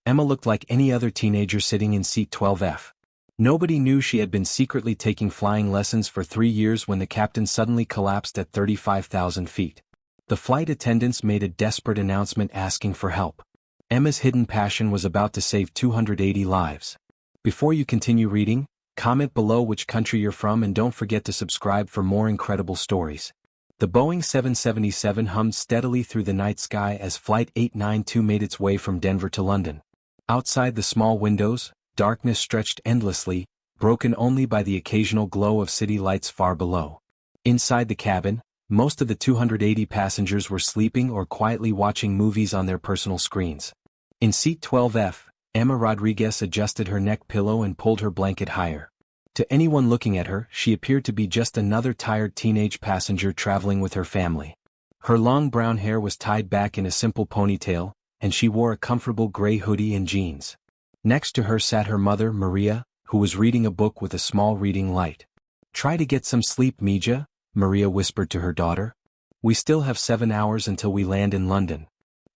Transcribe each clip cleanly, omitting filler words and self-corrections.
Emma looked like any other teenager sitting in seat 12F. Nobody knew she had been secretly taking flying lessons for 3 years when the captain suddenly collapsed at 35,000 feet. The flight attendants made a desperate announcement asking for help. Emma's hidden passion was about to save 280 lives. Before you continue reading, comment below which country you're from and don't forget to subscribe for more incredible stories. The Boeing 777 hummed steadily through the night sky as Flight 892 made its way from Denver to London. Outside the small windows, darkness stretched endlessly, broken only by the occasional glow of city lights far below. Inside the cabin, most of the 280 passengers were sleeping or quietly watching movies on their personal screens. In seat 12F, Emma Rodriguez adjusted her neck pillow and pulled her blanket higher. To anyone looking at her, she appeared to be just another tired teenage passenger traveling with her family. Her long brown hair was tied back in a simple ponytail, and she wore a comfortable gray hoodie and jeans. Next to her sat her mother, Maria, who was reading a book with a small reading light. "Try to get some sleep, Mija," Maria whispered to her daughter. "We still have 7 hours until we land in London."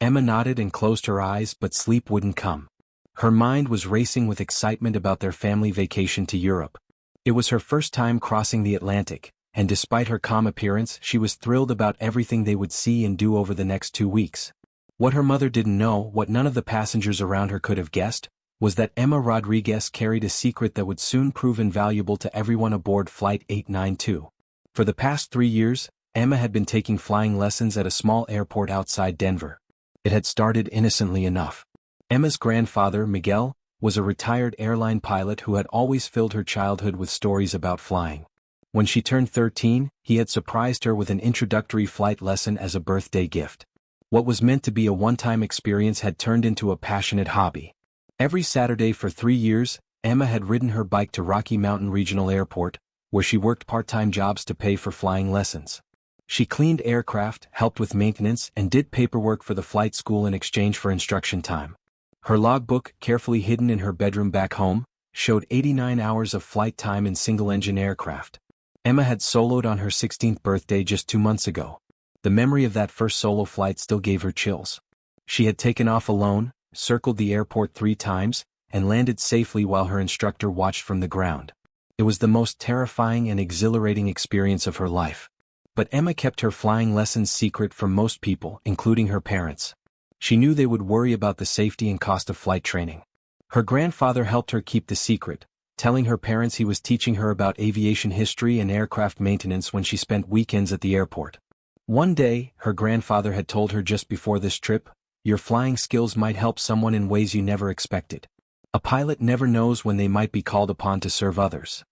Emma nodded and closed her eyes, but sleep wouldn't come. Her mind was racing with excitement about their family vacation to Europe. It was her first time crossing the Atlantic, and despite her calm appearance, she was thrilled about everything they would see and do over the next 2 weeks. What her mother didn't know, what none of the passengers around her could have guessed, was that Emma Rodriguez carried a secret that would soon prove invaluable to everyone aboard Flight 892. For the past 3 years, Emma had been taking flying lessons at a small airport outside Denver. It had started innocently enough. Emma's grandfather, Miguel, was a retired airline pilot who had always filled her childhood with stories about flying. When she turned 13, he had surprised her with an introductory flight lesson as a birthday gift. What was meant to be a one-time experience had turned into a passionate hobby. Every Saturday for 3 years, Emma had ridden her bike to Rocky Mountain Regional Airport, where she worked part-time jobs to pay for flying lessons. She cleaned aircraft, helped with maintenance, and did paperwork for the flight school in exchange for instruction time. Her logbook, carefully hidden in her bedroom back home, showed 89 hours of flight time in single-engine aircraft. Emma had soloed on her 16th birthday just 2 months ago. The memory of that first solo flight still gave her chills. She had taken off alone, circled the airport 3 times, and landed safely while her instructor watched from the ground. It was the most terrifying and exhilarating experience of her life. But Emma kept her flying lessons secret from most people, including her parents. She knew they would worry about the safety and cost of flight training. Her grandfather helped her keep the secret, telling her parents he was teaching her about aviation history and aircraft maintenance when she spent weekends at the airport. One day, her grandfather had told her just before this trip, "Your flying skills might help someone in ways you never expected. A pilot never knows when they might be called upon to serve others."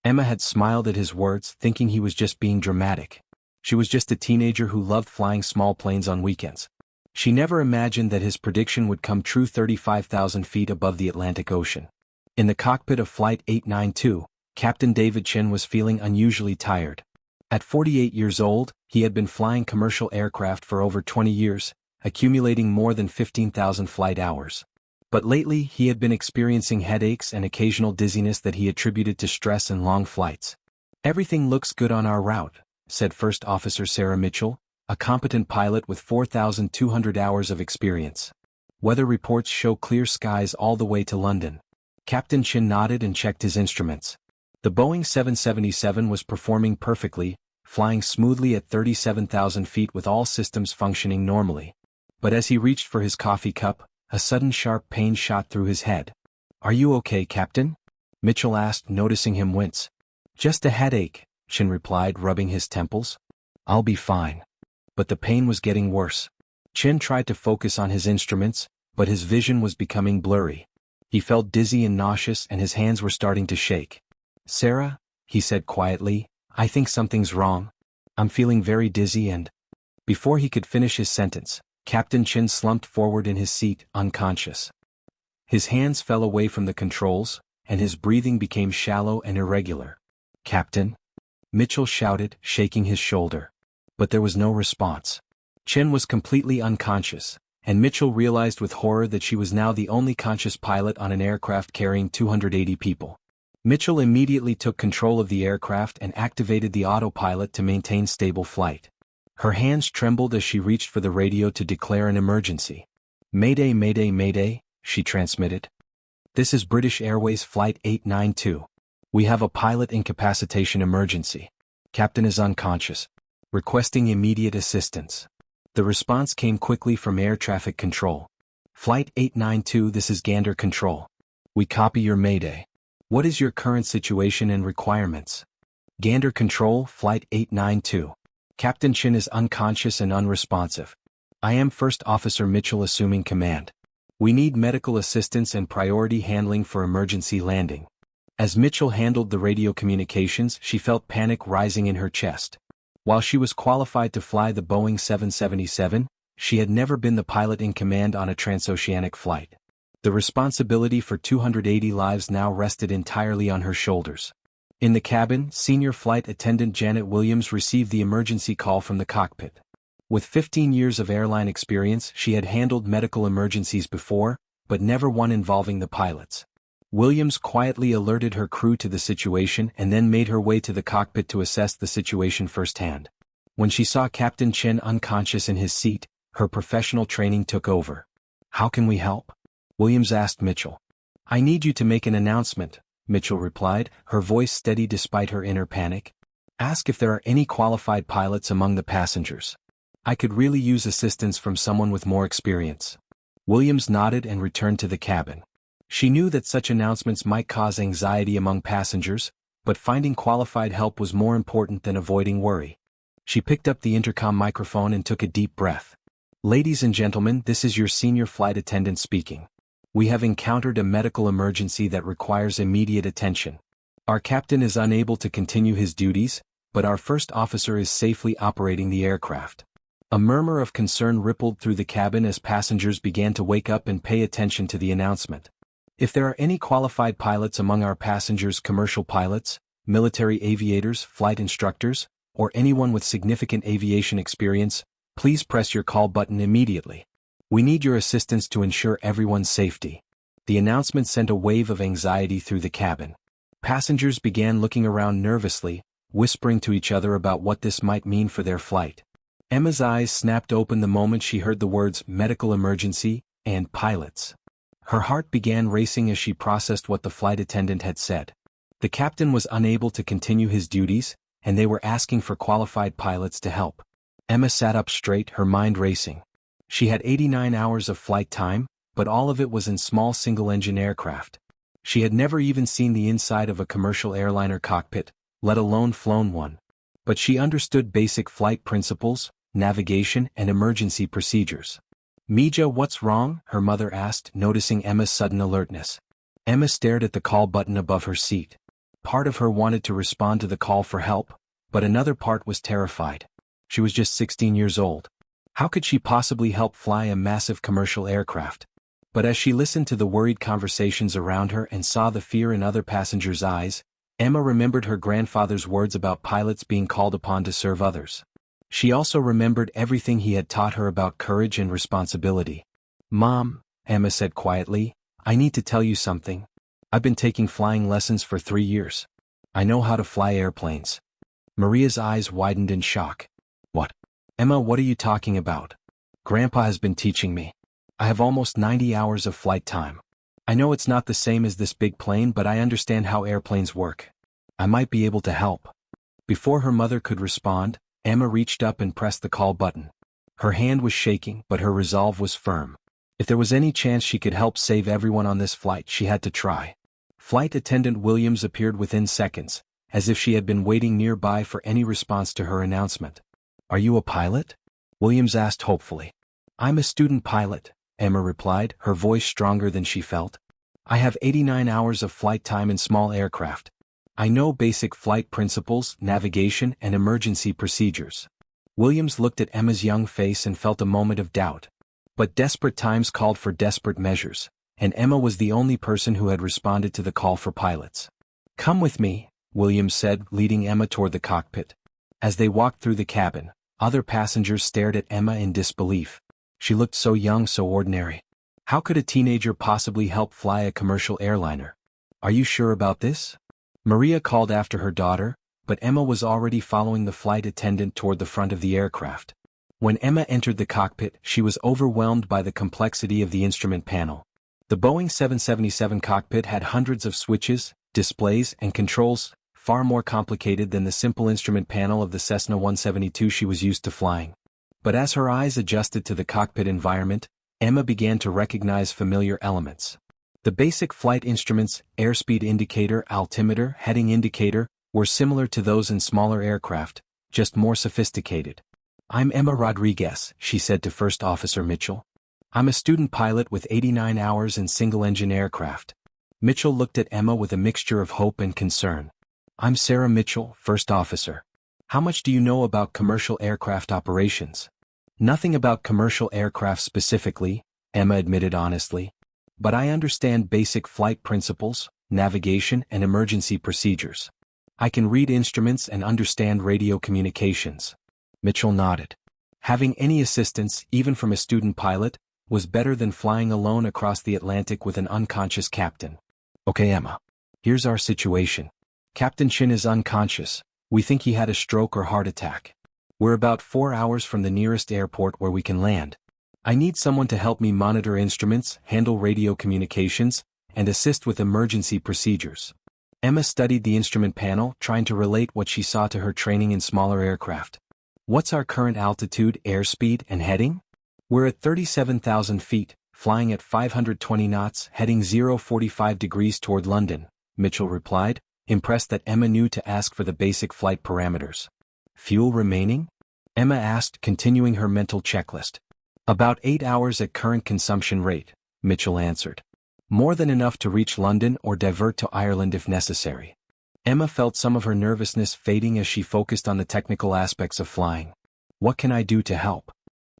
Emma had smiled at his words, thinking he was just being dramatic. She was just a teenager who loved flying small planes on weekends. She never imagined that his prediction would come true 35,000 feet above the Atlantic Ocean. In the cockpit of Flight 892, Captain David Chen was feeling unusually tired. At 48 years old, he had been flying commercial aircraft for over 20 years, accumulating more than 15,000 flight hours. But lately, he had been experiencing headaches and occasional dizziness that he attributed to stress and long flights. "Everything looks good on our route," said First Officer Sarah Mitchell, a competent pilot with 4,200 hours of experience. "Weather reports show clear skies all the way to London." Captain Chin nodded and checked his instruments. The Boeing 777 was performing perfectly, flying smoothly at 37,000 feet with all systems functioning normally. But as he reached for his coffee cup, a sudden sharp pain shot through his head. "Are you okay, Captain?" Mitchell asked, noticing him wince. "Just a headache," Chin replied, rubbing his temples. "I'll be fine." But the pain was getting worse. Chin tried to focus on his instruments, but his vision was becoming blurry. He felt dizzy and nauseous, and his hands were starting to shake. "Sarah," he said quietly, "I think something's wrong. I'm feeling very dizzy and—" Before he could finish his sentence, Captain Chin slumped forward in his seat, unconscious. His hands fell away from the controls, and his breathing became shallow and irregular. "Captain?" Mitchell shouted, shaking his shoulder. But there was no response. Chin was completely unconscious, and Mitchell realized with horror that she was now the only conscious pilot on an aircraft carrying 280 people. Mitchell immediately took control of the aircraft and activated the autopilot to maintain stable flight. Her hands trembled as she reached for the radio to declare an emergency. "Mayday, mayday, mayday," she transmitted. "This is British Airways Flight 892. We have a pilot incapacitation emergency. Captain is unconscious. Requesting immediate assistance." The response came quickly from Air Traffic Control. "Flight 892, this is Gander Control. We copy your mayday. What is your current situation and requirements?" "Gander Control, Flight 892. Captain Chin is unconscious and unresponsive. I am First Officer Mitchell assuming command. We need medical assistance and priority handling for emergency landing." As Mitchell handled the radio communications, she felt panic rising in her chest. While she was qualified to fly the Boeing 777, she had never been the pilot in command on a transoceanic flight. The responsibility for 280 lives now rested entirely on her shoulders. In the cabin, Senior Flight Attendant Janet Williams received the emergency call from the cockpit. With 15 years of airline experience, she had handled medical emergencies before, but never one involving the pilots. Williams quietly alerted her crew to the situation and then made her way to the cockpit to assess the situation firsthand. When she saw Captain Chen unconscious in his seat, her professional training took over. "How can we help?" Williams asked Mitchell. "I need you to make an announcement," Mitchell replied, her voice steady despite her inner panic. "Ask if there are any qualified pilots among the passengers. I could really use assistance from someone with more experience." Williams nodded and returned to the cabin. She knew that such announcements might cause anxiety among passengers, but finding qualified help was more important than avoiding worry. She picked up the intercom microphone and took a deep breath. "Ladies and gentlemen, this is your senior flight attendant speaking. We have encountered a medical emergency that requires immediate attention. Our captain is unable to continue his duties, but our first officer is safely operating the aircraft." A murmur of concern rippled through the cabin as passengers began to wake up and pay attention to the announcement. "If there are any qualified pilots among our passengers, commercial pilots, military aviators, flight instructors, or anyone with significant aviation experience, please press your call button immediately. We need your assistance to ensure everyone's safety." The announcement sent a wave of anxiety through the cabin. Passengers began looking around nervously, whispering to each other about what this might mean for their flight. Emma's eyes snapped open the moment she heard the words medical emergency and pilots. Her heart began racing as she processed what the flight attendant had said. The captain was unable to continue his duties, and they were asking for qualified pilots to help. Emma sat up straight, her mind racing. She had 89 hours of flight time, but all of it was in small single-engine aircraft. She had never even seen the inside of a commercial airliner cockpit, let alone flown one. But she understood basic flight principles, navigation, and emergency procedures. "Mija, what's wrong?" her mother asked, noticing Emma's sudden alertness. Emma stared at the call button above her seat. Part of her wanted to respond to the call for help, but another part was terrified. She was just 16 years old. How could she possibly help fly a massive commercial aircraft? But as she listened to the worried conversations around her and saw the fear in other passengers' eyes, Emma remembered her grandfather's words about pilots being called upon to serve others. She also remembered everything he had taught her about courage and responsibility. "Mom," Emma said quietly, "I need to tell you something. I've been taking flying lessons for 3 years. I know how to fly airplanes." Maria's eyes widened in shock. "What? Emma, what are you talking about?" "Grandpa has been teaching me. I have almost 90 hours of flight time. I know it's not the same as this big plane, but I understand how airplanes work. I might be able to help." Before her mother could respond, Emma reached up and pressed the call button. Her hand was shaking, but her resolve was firm. If there was any chance she could help save everyone on this flight, she had to try. Flight Attendant Williams appeared within seconds, as if she had been waiting nearby for any response to her announcement. "Are you a pilot?" Williams asked hopefully. "I'm a student pilot," Emma replied, her voice stronger than she felt. "I have 89 hours of flight time in small aircraft. I know basic flight principles, navigation, and emergency procedures." Williams looked at Emma's young face and felt a moment of doubt. But desperate times called for desperate measures, and Emma was the only person who had responded to the call for pilots. "Come with me," Williams said, leading Emma toward the cockpit. As they walked through the cabin, other passengers stared at Emma in disbelief. She looked so young, so ordinary. How could a teenager possibly help fly a commercial airliner? "Are you sure about this?" Maria called after her daughter, but Emma was already following the flight attendant toward the front of the aircraft. When Emma entered the cockpit, she was overwhelmed by the complexity of the instrument panel. The Boeing 777 cockpit had hundreds of switches, displays, and controls, far more complicated than the simple instrument panel of the Cessna 172 she was used to flying. But as her eyes adjusted to the cockpit environment, Emma began to recognize familiar elements. The basic flight instruments, airspeed indicator, altimeter, heading indicator, were similar to those in smaller aircraft, just more sophisticated. "I'm Emma Rodriguez," she said to First Officer Mitchell. "I'm a student pilot with 89 hours in single-engine aircraft." Mitchell looked at Emma with a mixture of hope and concern. "I'm Sarah Mitchell, First Officer. How much do you know about commercial aircraft operations?" "Nothing about commercial aircraft specifically," Emma admitted honestly. "But I understand basic flight principles, navigation, and emergency procedures. I can read instruments and understand radio communications." Mitchell nodded. Having any assistance, even from a student pilot, was better than flying alone across the Atlantic with an unconscious captain. "Okay, Emma. Here's our situation. Captain Chin is unconscious. We think he had a stroke or heart attack. We're about 4 hours from the nearest airport where we can land. I need someone to help me monitor instruments, handle radio communications, and assist with emergency procedures." Emma studied the instrument panel, trying to relate what she saw to her training in smaller aircraft. "What's our current altitude, airspeed, and heading?" "We're at 37,000 feet, flying at 520 knots, heading 045 degrees toward London," Mitchell replied, impressed that Emma knew to ask for the basic flight parameters. "Fuel remaining?" Emma asked, continuing her mental checklist. "About 8 hours at current consumption rate," Mitchell answered. "More than enough to reach London or divert to Ireland if necessary." Emma felt some of her nervousness fading as she focused on the technical aspects of flying. "What can I do to help?"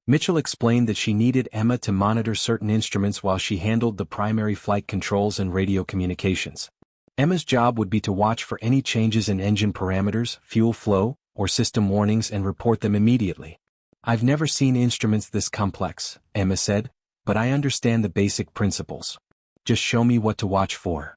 Mitchell explained that she needed Emma to monitor certain instruments while she handled the primary flight controls and radio communications. Emma's job would be to watch for any changes in engine parameters, fuel flow, or system warnings and report them immediately. "I've never seen instruments this complex," Emma said, "but I understand the basic principles. Just show me what to watch for."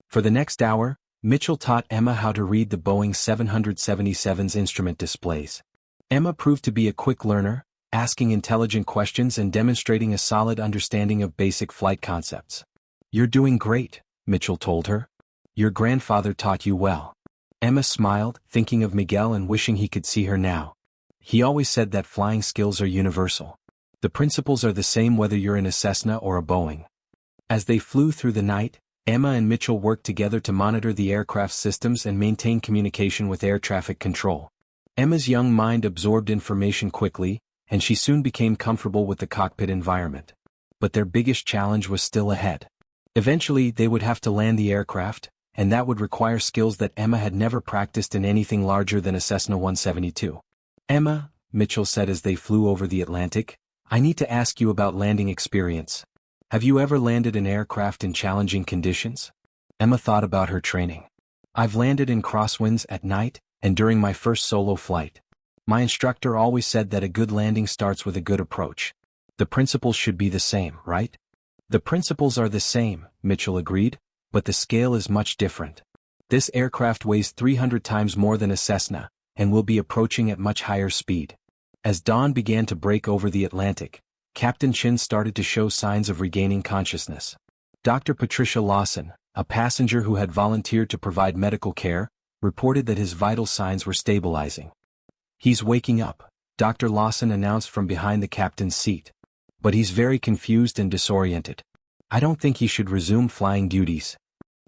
For the next hour, Mitchell taught Emma how to read the Boeing 777's instrument displays. Emma proved to be a quick learner, asking intelligent questions and demonstrating a solid understanding of basic flight concepts. "You're doing great," Mitchell told her. "Your grandfather taught you well." Emma smiled, thinking of Miguel and wishing he could see her now. "He always said that flying skills are universal. The principles are the same whether you're in a Cessna or a Boeing." As they flew through the night, Emma and Mitchell worked together to monitor the aircraft's systems and maintain communication with air traffic control. Emma's young mind absorbed information quickly, and she soon became comfortable with the cockpit environment. But their biggest challenge was still ahead. Eventually, they would have to land the aircraft, and that would require skills that Emma had never practiced in anything larger than a Cessna 172. "Emma," Mitchell said as they flew over the Atlantic, "I need to ask you about landing experience. Have you ever landed an aircraft in challenging conditions?" Emma thought about her training. "I've landed in crosswinds at night, and during my first solo flight. My instructor always said that a good landing starts with a good approach. The principles should be the same, right?" "The principles are the same," Mitchell agreed, "but the scale is much different. This aircraft weighs 300 times more than a Cessna, and will be approaching at much higher speed." As dawn began to break over the Atlantic, Captain Chin started to show signs of regaining consciousness. Dr. Patricia Lawson, a passenger who had volunteered to provide medical care, reported that his vital signs were stabilizing. "He's waking up," Dr. Lawson announced from behind the captain's seat. "But he's very confused and disoriented. I don't think he should resume flying duties."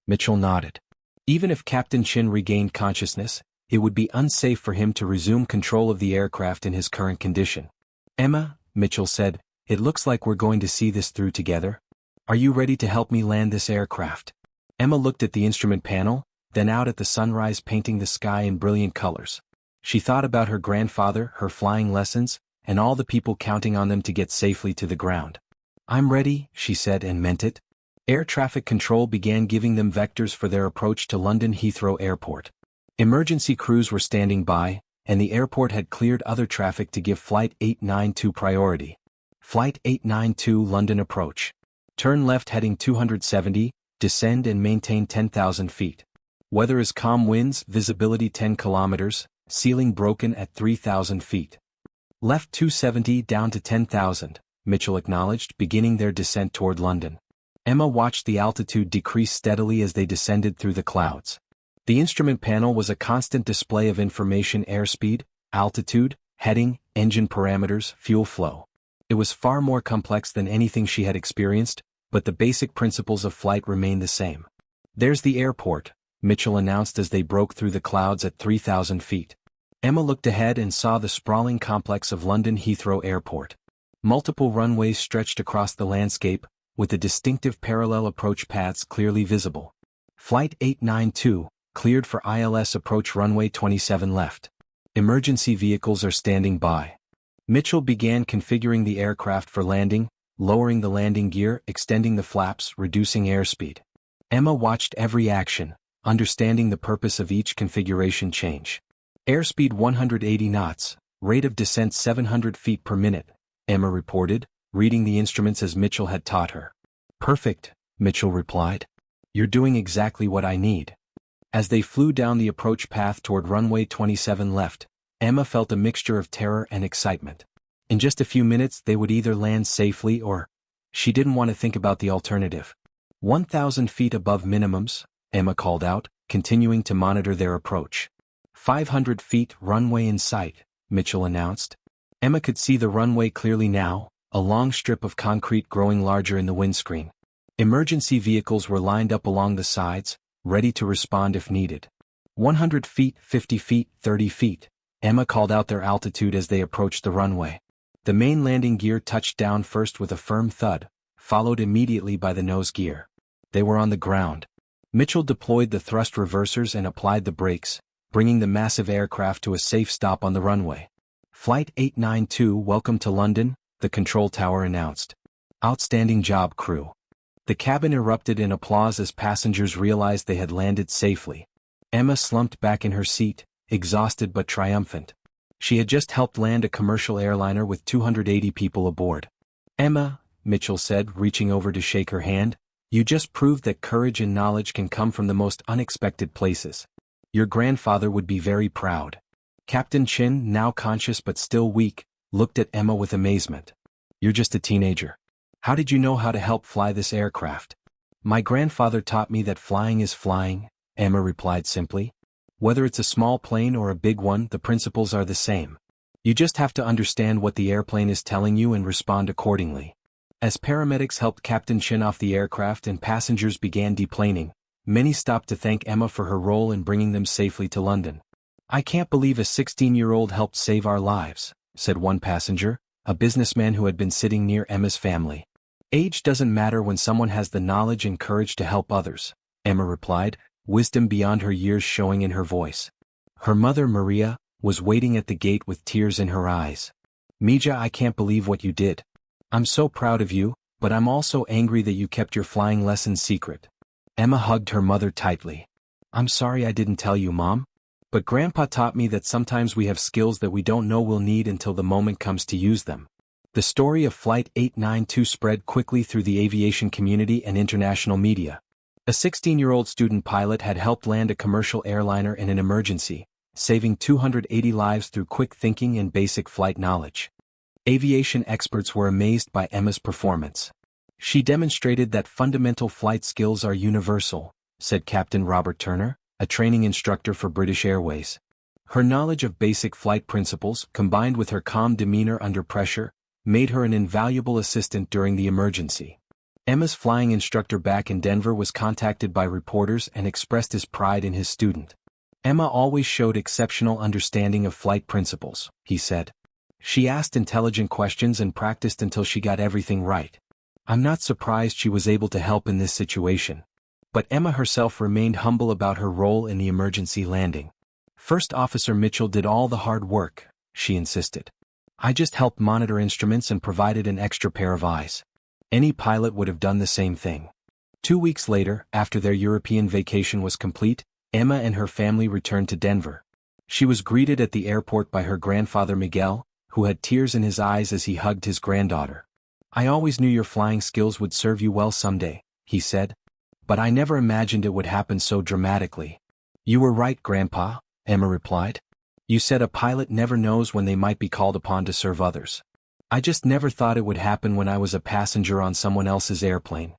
Mitchell nodded. Even if Captain Chin regained consciousness, it would be unsafe for him to resume control of the aircraft in his current condition. "Emma," Mitchell said, "it looks like we're going to see this through together. Are you ready to help me land this aircraft?" Emma looked at the instrument panel, then out at the sunrise painting the sky in brilliant colors. She thought about her grandfather, her flying lessons, and all the people counting on them to get safely to the ground. "I'm ready," she said, and meant it. Air traffic control began giving them vectors for their approach to London Heathrow Airport. Emergency crews were standing by, and the airport had cleared other traffic to give Flight 892 priority. Flight 892 London approach. Turn left heading 270, descend and maintain 10,000 feet. Weather is calm winds, visibility 10 kilometers, ceiling broken at 3,000 feet. Left 270 down to 10,000, Mitchell acknowledged, beginning their descent toward London. Emma watched the altitude decrease steadily as they descended through the clouds. The instrument panel was a constant display of information: airspeed, altitude, heading, engine parameters, fuel flow. It was far more complex than anything she had experienced, but the basic principles of flight remained the same. "There's the airport," Mitchell announced as they broke through the clouds at 3,000 feet. Emma looked ahead and saw the sprawling complex of London Heathrow Airport. Multiple runways stretched across the landscape, with the distinctive parallel approach paths clearly visible. Flight 892, cleared for ILS approach runway 27 left. Emergency vehicles are standing by. Mitchell began configuring the aircraft for landing, lowering the landing gear, extending the flaps, reducing airspeed. Emma watched every action, understanding the purpose of each configuration change. "Airspeed 180 knots, rate of descent 700 feet per minute," Emma reported, reading the instruments as Mitchell had taught her. "Perfect," Mitchell replied. "You're doing exactly what I need." As they flew down the approach path toward runway 27 left, Emma felt a mixture of terror and excitement. In just a few minutes they would either land safely or... she didn't want to think about the alternative. 1,000 feet above minimums, Emma called out, continuing to monitor their approach. 500 feet, runway in sight, Mitchell announced. Emma could see the runway clearly now, a long strip of concrete growing larger in the windscreen. Emergency vehicles were lined up along the sides, ready to respond if needed. 100 feet, 50 feet, 30 feet, Emma called out their altitude as they approached the runway. The main landing gear touched down first with a firm thud, followed immediately by the nose gear. They were on the ground. Mitchell deployed the thrust reversers and applied the brakes, bringing the massive aircraft to a safe stop on the runway. "Flight 892, welcome to London," the control tower announced. "Outstanding job, crew." The cabin erupted in applause as passengers realized they had landed safely. Emma slumped back in her seat, exhausted but triumphant. She had just helped land a commercial airliner with 280 people aboard. "Emma," Mitchell said, reaching over to shake her hand, "you just proved that courage and knowledge can come from the most unexpected places. Your grandfather would be very proud." Captain Chin, now conscious but still weak, looked at Emma with amazement. "You're just a teenager. How did you know how to help fly this aircraft?" "My grandfather taught me that flying is flying," Emma replied simply. "Whether it's a small plane or a big one, the principles are the same. You just have to understand what the airplane is telling you and respond accordingly." As paramedics helped Captain Chin off the aircraft and passengers began deplaning, many stopped to thank Emma for her role in bringing them safely to London. "I can't believe a 16-year-old helped save our lives," said one passenger, a businessman who had been sitting near Emma's family. "Age doesn't matter when someone has the knowledge and courage to help others," Emma replied, wisdom beyond her years showing in her voice. Her mother, Maria, was waiting at the gate with tears in her eyes. "Mija, I can't believe what you did. I'm so proud of you, but I'm also angry that you kept your flying lessons secret." Emma hugged her mother tightly. "I'm sorry I didn't tell you, Mom. But Grandpa taught me that sometimes we have skills that we don't know we'll need until the moment comes to use them." The story of Flight 892 spread quickly through the aviation community and international media. A 16-year-old student pilot had helped land a commercial airliner in an emergency, saving 280 lives through quick thinking and basic flight knowledge. Aviation experts were amazed by Emma's performance. "She demonstrated that fundamental flight skills are universal," said Captain Robert Turner, a training instructor for British Airways. Her knowledge of basic flight principles, combined with her calm demeanor under pressure, made her an invaluable assistant during the emergency. Emma's flying instructor back in Denver was contacted by reporters and expressed his pride in his student. "Emma always showed exceptional understanding of flight principles," he said. "She asked intelligent questions and practiced until she got everything right. I'm not surprised she was able to help in this situation." But Emma herself remained humble about her role in the emergency landing. "First Officer Mitchell did all the hard work," she insisted. "I just helped monitor instruments and provided an extra pair of eyes. Any pilot would have done the same thing." 2 weeks later, after their European vacation was complete, Emma and her family returned to Denver. She was greeted at the airport by her grandfather Miguel, who had tears in his eyes as he hugged his granddaughter. "I always knew your flying skills would serve you well someday," he said. "But I never imagined it would happen so dramatically." "You were right, Grandpa," Emma replied. "You said a pilot never knows when they might be called upon to serve others. I just never thought it would happen when I was a passenger on someone else's airplane."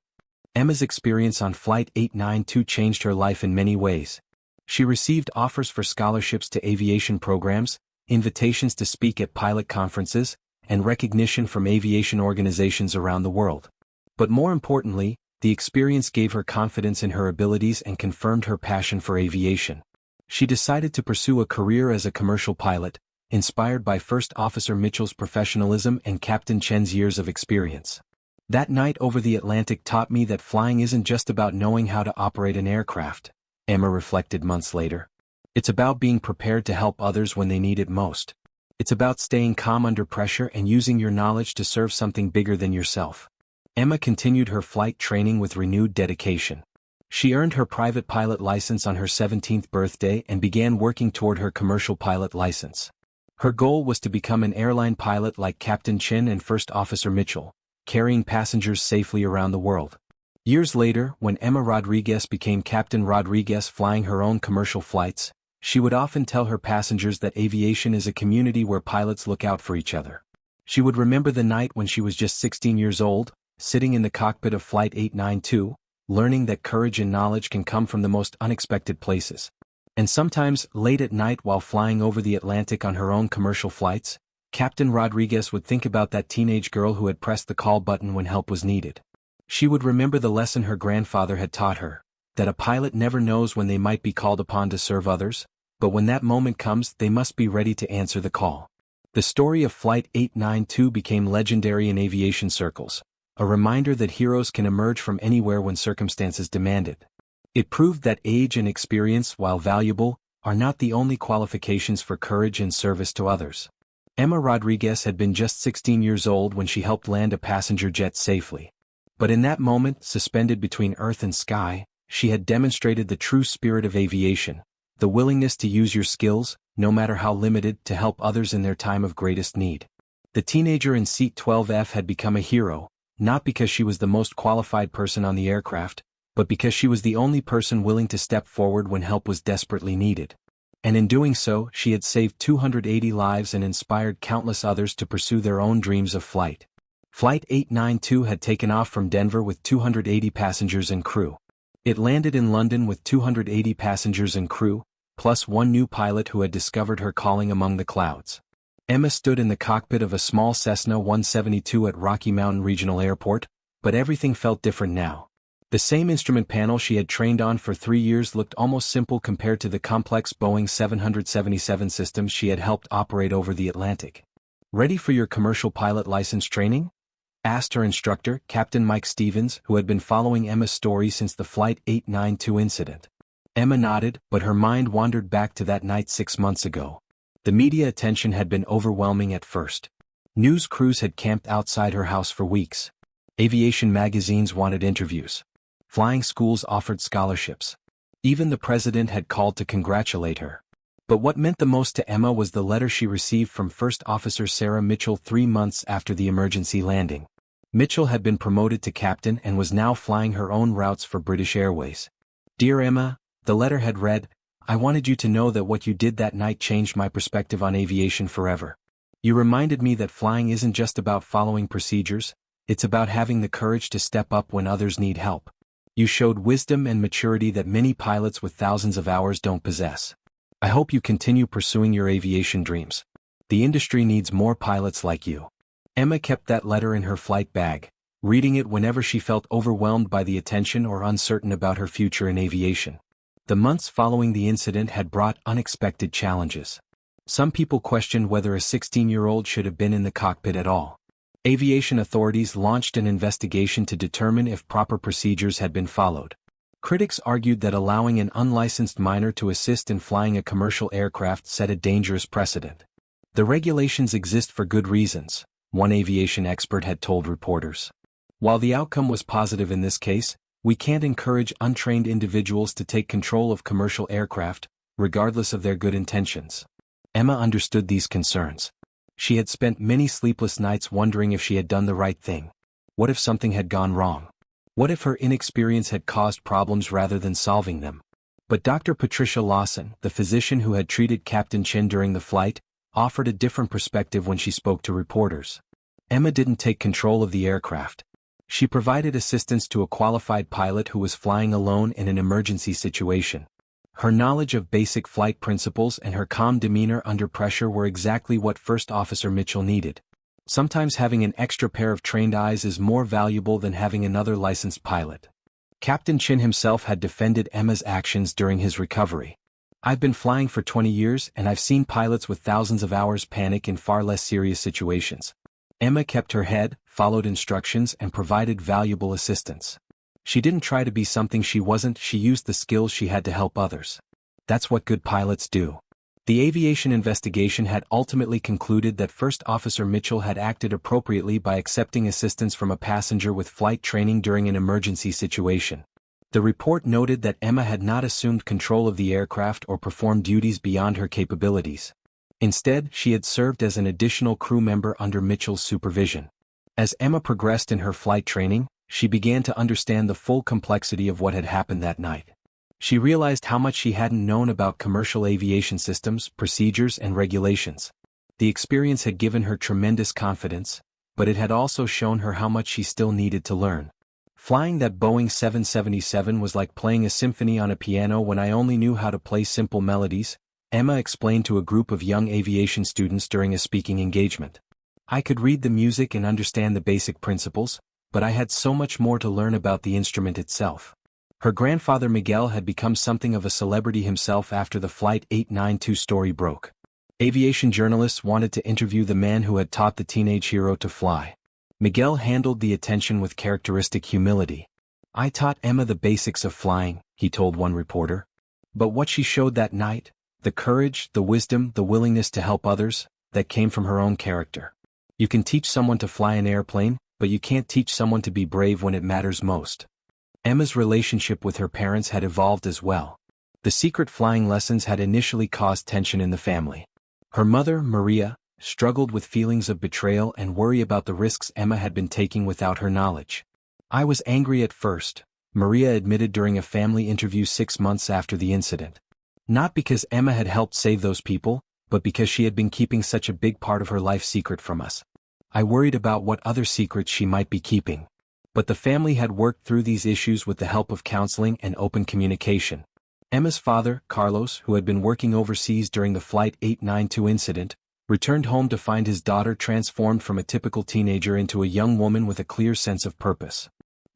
Emma's experience on Flight 892 changed her life in many ways. She received offers for scholarships to aviation programs, invitations to speak at pilot conferences, and recognition from aviation organizations around the world. But more importantly, the experience gave her confidence in her abilities and confirmed her passion for aviation. She decided to pursue a career as a commercial pilot, inspired by First Officer Mitchell's professionalism and Captain Chen's years of experience. That night over the Atlantic taught me that flying isn't just about knowing how to operate an aircraft, Emma reflected months later. It's about being prepared to help others when they need it most. It's about staying calm under pressure and using your knowledge to serve something bigger than yourself. Emma continued her flight training with renewed dedication. She earned her private pilot license on her 17th birthday and began working toward her commercial pilot license. Her goal was to become an airline pilot like Captain Chen and First Officer Mitchell, carrying passengers safely around the world. Years later, when Emma Rodriguez became Captain Rodriguez flying her own commercial flights, she would often tell her passengers that aviation is a community where pilots look out for each other. She would remember the night when she was just 16 years old, sitting in the cockpit of Flight 892, learning that courage and knowledge can come from the most unexpected places. And sometimes, late at night while flying over the Atlantic on her own commercial flights, Captain Rodriguez would think about that teenage girl who had pressed the call button when help was needed. She would remember the lesson her grandfather had taught her, that a pilot never knows when they might be called upon to serve others, but when that moment comes they must be ready to answer the call. The story of Flight 892 became legendary in aviation circles, a reminder that heroes can emerge from anywhere when circumstances demand it. It proved that age and experience, while valuable, are not the only qualifications for courage and service to others. Emma Rodriguez had been just 16 years old when she helped land a passenger jet safely. But in that moment, suspended between earth and sky, she had demonstrated the true spirit of aviation, the willingness to use your skills, no matter how limited, to help others in their time of greatest need. The teenager in seat 12F had become a hero, not because she was the most qualified person on the aircraft, but because she was the only person willing to step forward when help was desperately needed. And in doing so, she had saved 280 lives and inspired countless others to pursue their own dreams of flight. Flight 892 had taken off from Denver with 280 passengers and crew. It landed in London with 280 passengers and crew, plus one new pilot who had discovered her calling among the clouds. Emma stood in the cockpit of a small Cessna 172 at Rocky Mountain Regional Airport, but everything felt different now. The same instrument panel she had trained on for 3 years looked almost simple compared to the complex Boeing 777 systems she had helped operate over the Atlantic. "Ready for your commercial pilot license training?" asked her instructor, Captain Mike Stevens, who had been following Emma's story since the Flight 892 incident. Emma nodded, but her mind wandered back to that night 6 months ago. The media attention had been overwhelming at first. News crews had camped outside her house for weeks. Aviation magazines wanted interviews. Flying schools offered scholarships. Even the president had called to congratulate her. But what meant the most to Emma was the letter she received from First Officer Sarah Mitchell 3 months after the emergency landing. Mitchell had been promoted to captain and was now flying her own routes for British Airways. "Dear Emma," the letter had read, "I wanted you to know that what you did that night changed my perspective on aviation forever. You reminded me that flying isn't just about following procedures, it's about having the courage to step up when others need help. You showed wisdom and maturity that many pilots with thousands of hours don't possess. I hope you continue pursuing your aviation dreams. The industry needs more pilots like you." Emma kept that letter in her flight bag, reading it whenever she felt overwhelmed by the attention or uncertain about her future in aviation. The months following the incident had brought unexpected challenges. Some people questioned whether a 16-year-old should have been in the cockpit at all. Aviation authorities launched an investigation to determine if proper procedures had been followed. Critics argued that allowing an unlicensed minor to assist in flying a commercial aircraft set a dangerous precedent. "The regulations exist for good reasons," one aviation expert had told reporters. "While the outcome was positive in this case, we can't encourage untrained individuals to take control of commercial aircraft, regardless of their good intentions." Emma understood these concerns. She had spent many sleepless nights wondering if she had done the right thing. What if something had gone wrong? What if her inexperience had caused problems rather than solving them? But Dr. Patricia Lawson, the physician who had treated Captain Chen during the flight, offered a different perspective when she spoke to reporters. Emma didn't take control of the aircraft. She provided assistance to a qualified pilot who was flying alone in an emergency situation. Her knowledge of basic flight principles and her calm demeanor under pressure were exactly what First Officer Mitchell needed. Sometimes having an extra pair of trained eyes is more valuable than having another licensed pilot. Captain Chin himself had defended Emma's actions during his recovery. "I've been flying for 20 years and I've seen pilots with thousands of hours panic in far less serious situations." Emma kept her head, followed instructions and provided valuable assistance. She didn't try to be something she wasn't, she used the skills she had to help others. That's what good pilots do. The aviation investigation had ultimately concluded that First Officer Mitchell had acted appropriately by accepting assistance from a passenger with flight training during an emergency situation. The report noted that Emma had not assumed control of the aircraft or performed duties beyond her capabilities. Instead, she had served as an additional crew member under Mitchell's supervision. As Emma progressed in her flight training, she began to understand the full complexity of what had happened that night. She realized how much she hadn't known about commercial aviation systems, procedures, and regulations. The experience had given her tremendous confidence, but it had also shown her how much she still needed to learn. Flying that Boeing 777 was like playing a symphony on a piano when I only knew how to play simple melodies, Emma explained to a group of young aviation students during a speaking engagement. "I could read the music and understand the basic principles, but I had so much more to learn about the instrument itself." Her grandfather Miguel had become something of a celebrity himself after the Flight 892 story broke. Aviation journalists wanted to interview the man who had taught the teenage hero to fly. Miguel handled the attention with characteristic humility. "I taught Emma the basics of flying," he told one reporter. But what she showed that night, the courage, the wisdom, the willingness to help others, that came from her own character. You can teach someone to fly an airplane, but you can't teach someone to be brave when it matters most. Emma's relationship with her parents had evolved as well. The secret flying lessons had initially caused tension in the family. Her mother, Maria, struggled with feelings of betrayal and worry about the risks Emma had been taking without her knowledge. "I was angry at first," Maria admitted during a family interview 6 months after the incident. "Not because Emma had helped save those people, but because she had been keeping such a big part of her life secret from us. I worried about what other secrets she might be keeping." But the family had worked through these issues with the help of counseling and open communication. Emma's father, Carlos, who had been working overseas during the Flight 892 incident, returned home to find his daughter transformed from a typical teenager into a young woman with a clear sense of purpose.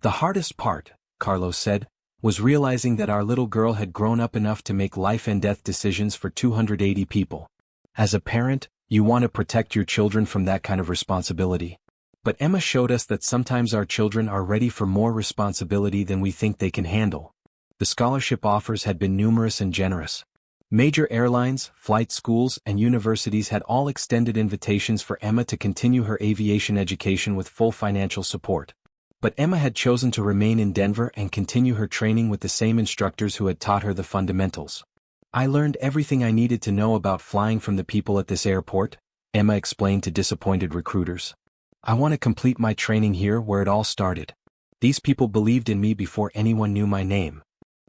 "The hardest part," Carlos said, "was realizing that our little girl had grown up enough to make life and death decisions for 280 people. As a parent, you want to protect your children from that kind of responsibility. But Emma showed us that sometimes our children are ready for more responsibility than we think they can handle." The scholarship offers had been numerous and generous. Major airlines, flight schools, and universities had all extended invitations for Emma to continue her aviation education with full financial support. But Emma had chosen to remain in Denver and continue her training with the same instructors who had taught her the fundamentals. "I learned everything I needed to know about flying from the people at this airport," Emma explained to disappointed recruiters. "I want to complete my training here where it all started. These people believed in me before anyone knew my name."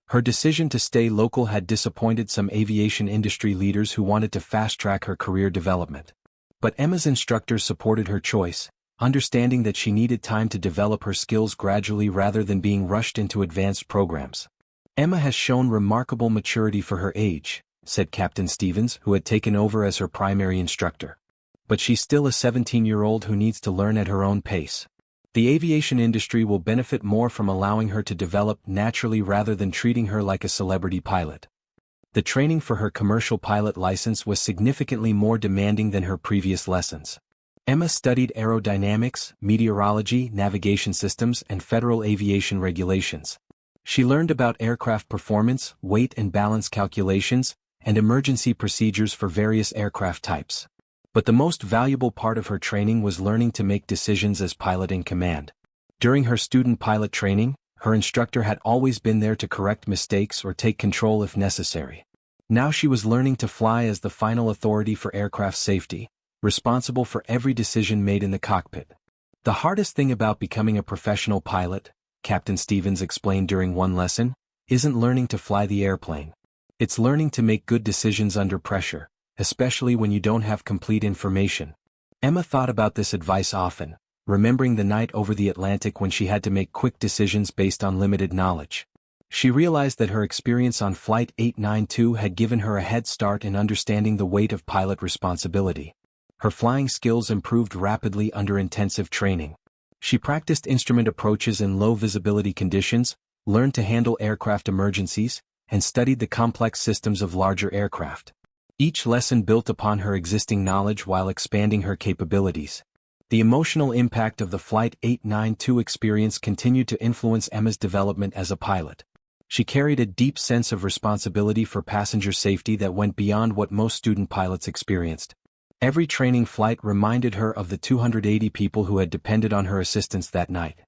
Her decision to stay local had disappointed some aviation industry leaders who wanted to fast-track her career development. But Emma's instructors supported her choice, understanding that she needed time to develop her skills gradually rather than being rushed into advanced programs. "Emma has shown remarkable maturity for her age," said Captain Stevens, who had taken over as her primary instructor. "But she's still a 17-year-old who needs to learn at her own pace. The aviation industry will benefit more from allowing her to develop naturally rather than treating her like a celebrity pilot." The training for her commercial pilot license was significantly more demanding than her previous lessons. Emma studied aerodynamics, meteorology, navigation systems, and federal aviation regulations. She learned about aircraft performance, weight and balance calculations, and emergency procedures for various aircraft types. But the most valuable part of her training was learning to make decisions as pilot in command. During her student pilot training, her instructor had always been there to correct mistakes or take control if necessary. Now she was learning to fly as the final authority for aircraft safety, responsible for every decision made in the cockpit. "The hardest thing about becoming a professional pilot," Captain Stevens explained during one lesson, "isn't learning to fly the airplane. It's learning to make good decisions under pressure, especially when you don't have complete information." Emma thought about this advice often, remembering the night over the Atlantic when she had to make quick decisions based on limited knowledge. She realized that her experience on Flight 892 had given her a head start in understanding the weight of pilot responsibility. Her flying skills improved rapidly under intensive training. She practiced instrument approaches in low-visibility conditions, learned to handle aircraft emergencies, and studied the complex systems of larger aircraft. Each lesson built upon her existing knowledge while expanding her capabilities. The emotional impact of the Flight 892 experience continued to influence Emma's development as a pilot. She carried a deep sense of responsibility for passenger safety that went beyond what most student pilots experienced. Every training flight reminded her of the 280 people who had depended on her assistance that night.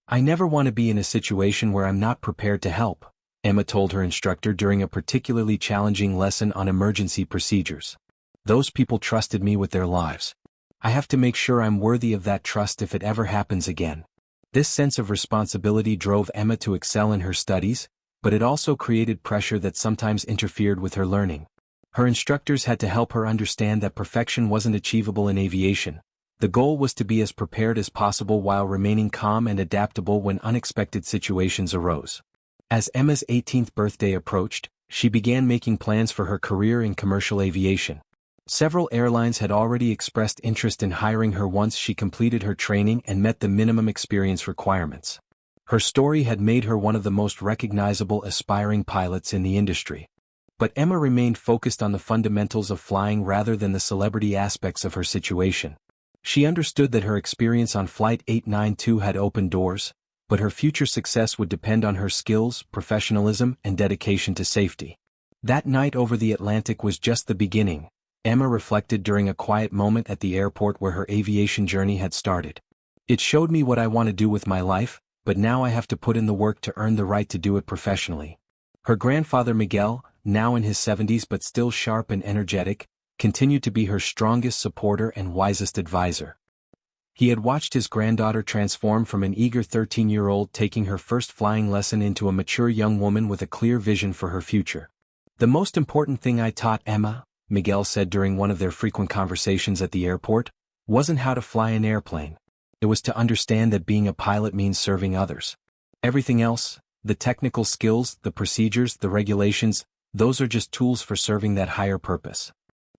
"I never want to be in a situation where I'm not prepared to help," Emma told her instructor during a particularly challenging lesson on emergency procedures. "Those people trusted me with their lives. I have to make sure I'm worthy of that trust if it ever happens again." This sense of responsibility drove Emma to excel in her studies, but it also created pressure that sometimes interfered with her learning. Her instructors had to help her understand that perfection wasn't achievable in aviation. The goal was to be as prepared as possible while remaining calm and adaptable when unexpected situations arose. As Emma's 18th birthday approached, she began making plans for her career in commercial aviation. Several airlines had already expressed interest in hiring her once she completed her training and met the minimum experience requirements. Her story had made her one of the most recognizable aspiring pilots in the industry. But Emma remained focused on the fundamentals of flying rather than the celebrity aspects of her situation. She understood that her experience on Flight 892 had opened doors, but her future success would depend on her skills, professionalism, and dedication to safety. That night over the Atlantic was just the beginning, Emma reflected during a quiet moment at the airport where her aviation journey had started. "It showed me what I want to do with my life, but now I have to put in the work to earn the right to do it professionally." Her grandfather Miguel, now in his 70s but still sharp and energetic, continued to be her strongest supporter and wisest advisor. He had watched his granddaughter transform from an eager 13-year-old taking her first flying lesson into a mature young woman with a clear vision for her future. "The most important thing I taught Emma," Miguel said during one of their frequent conversations at the airport, "wasn't how to fly an airplane. It was to understand that being a pilot means serving others. Everything else, the technical skills, the procedures, the regulations, those are just tools for serving that higher purpose."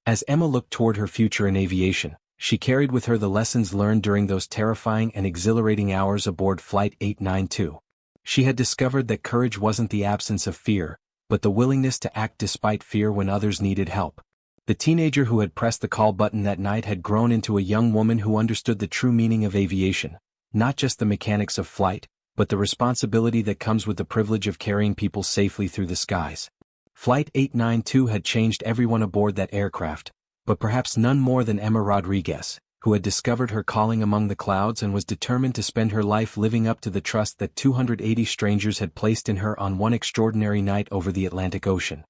As Emma looked toward her future in aviation, she carried with her the lessons learned during those terrifying and exhilarating hours aboard Flight 892. She had discovered that courage wasn't the absence of fear, but the willingness to act despite fear when others needed help. The teenager who had pressed the call button that night had grown into a young woman who understood the true meaning of aviation, not just the mechanics of flight, but the responsibility that comes with the privilege of carrying people safely through the skies. Flight 892 had changed everyone aboard that aircraft, but perhaps none more than Emma Rodriguez, who had discovered her calling among the clouds and was determined to spend her life living up to the trust that 280 strangers had placed in her on one extraordinary night over the Atlantic Ocean.